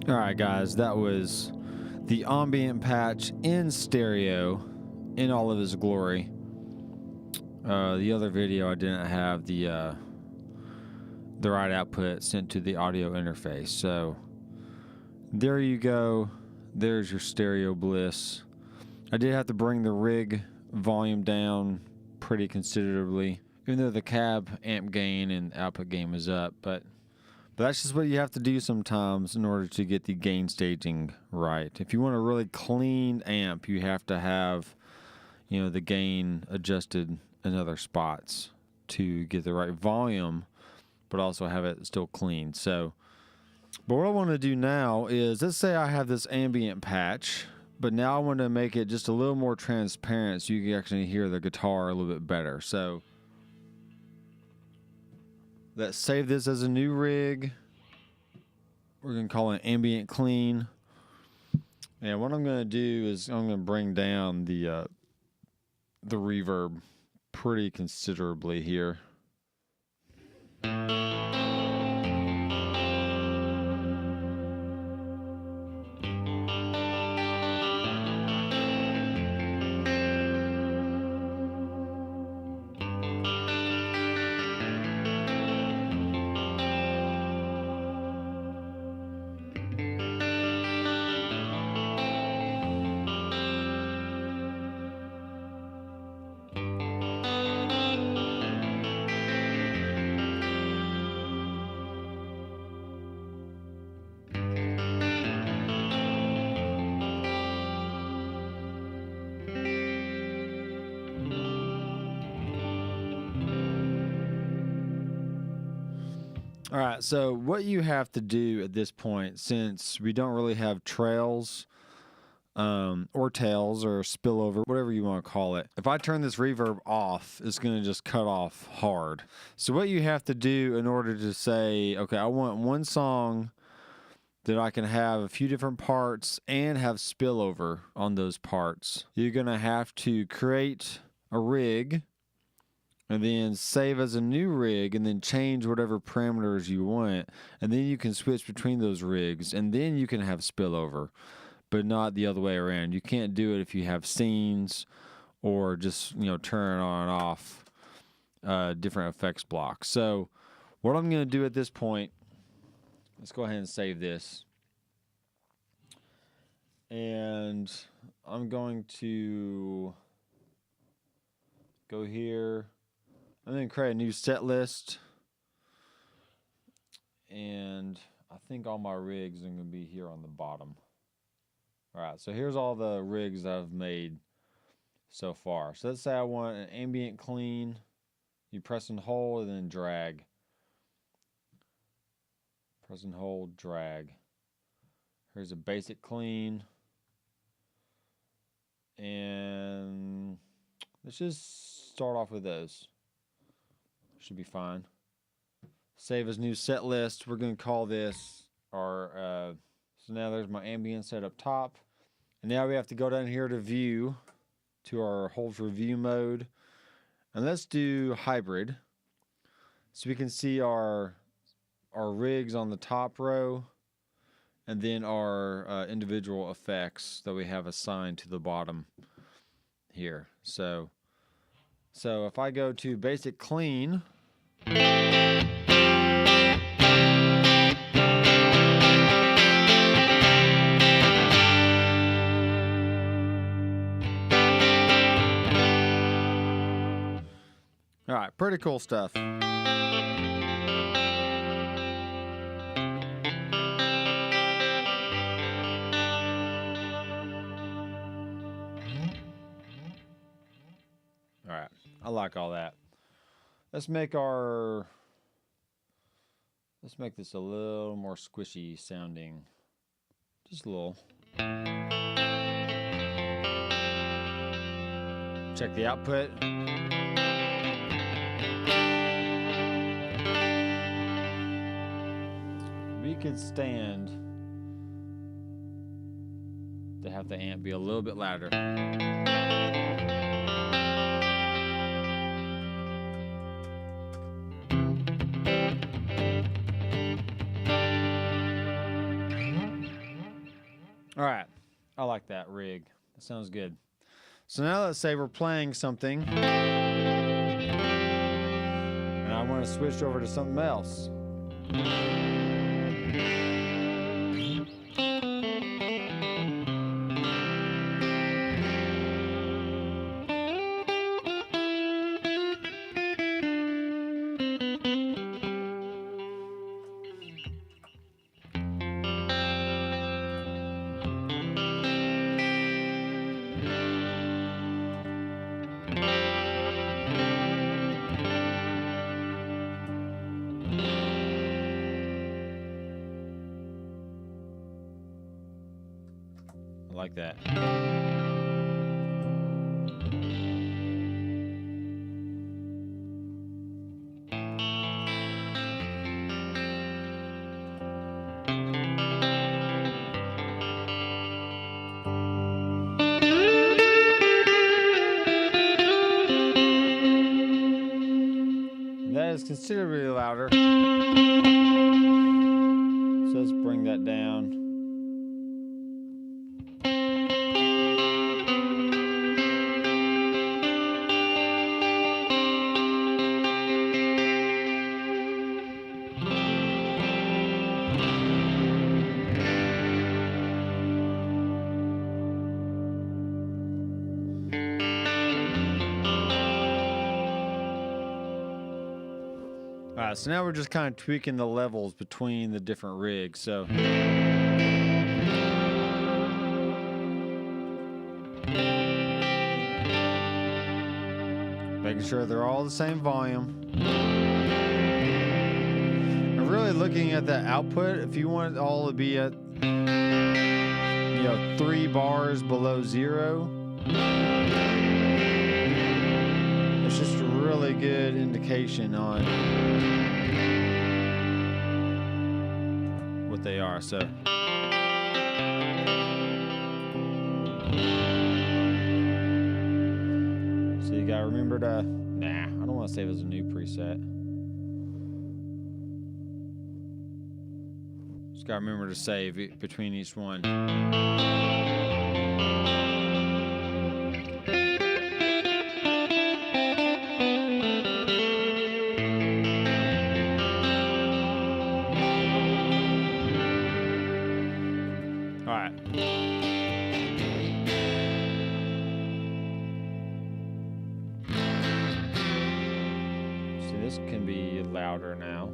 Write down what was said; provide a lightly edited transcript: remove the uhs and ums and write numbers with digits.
Alright guys, that was the ambient patch in stereo in all of its glory. The other video I didn't have the right output sent to the audio interface. So there you go. There's your stereo bliss. I did have to bring the rig volume down pretty considerably, even though the cab amp gain and output gain was up, but that's just what you have to do sometimes in order to get the gain staging right. If you want a really clean amp, you have to have, the gain adjusted in other spots to get the right volume, but also have it still clean. So, but what I want to do now is, let's say I have this ambient patch, but now I want to make it just a little more transparent so you can actually hear the guitar a little bit better. So let's save this as a new rig. We're going to call it ambient clean. And what I'm going to do is I'm going to bring down the reverb pretty considerably here. All right, so what you have to do at this point, since we don't really have trails or tails or spillover, whatever you want to call it, if I turn this reverb off, it's going to just cut off hard. So what you have to do in order to say, okay, I want one song that I can have a few different parts and have spillover on those parts, you're going to have to create a rig and then save as a new rig, and then change whatever parameters you want, and then you can switch between those rigs, and then you can have spillover, but not the other way around. You can't do it if you have scenes or just turn on and off different effects blocks. So what I'm going to do at this point, let's go ahead and save this, and I'm going to go here. I'm going to create a new set list, and I think all my rigs are going to be here on the bottom. Alright, so here's all the rigs I've made so far. So let's say I want an ambient clean. You press and hold and then drag. Press and hold, drag. Here's a basic clean. And let's just start off with those. Should be fine. Save as new set list. We're going to call this our, so now there's my ambient set up top. And now we have to go down here to view, to our hold for view mode. And let's do hybrid. So we can see our rigs on the top row, and then our individual effects that we have assigned to the bottom here. So if I go to basic clean, all right, pretty cool stuff. All right, I like all that. Let's make this a little more squishy sounding. Just a little. Check the output. We could stand to have the amp be a little bit louder. like that rig. That sounds good. So now let's say we're playing something, and I want to switch over to something else. I like that. That is considerably louder. So let's bring that down. Alright, so now we're just kind of tweaking the levels between the different rigs. So making sure they're all the same volume. And really looking at the output, if you want it all to be at 3 bars below 0, it's just a really good indication on what they are. So you gotta remember to, I don't want to save as a new preset. Just gotta remember to save it between each one. Alright. See, this can be louder now.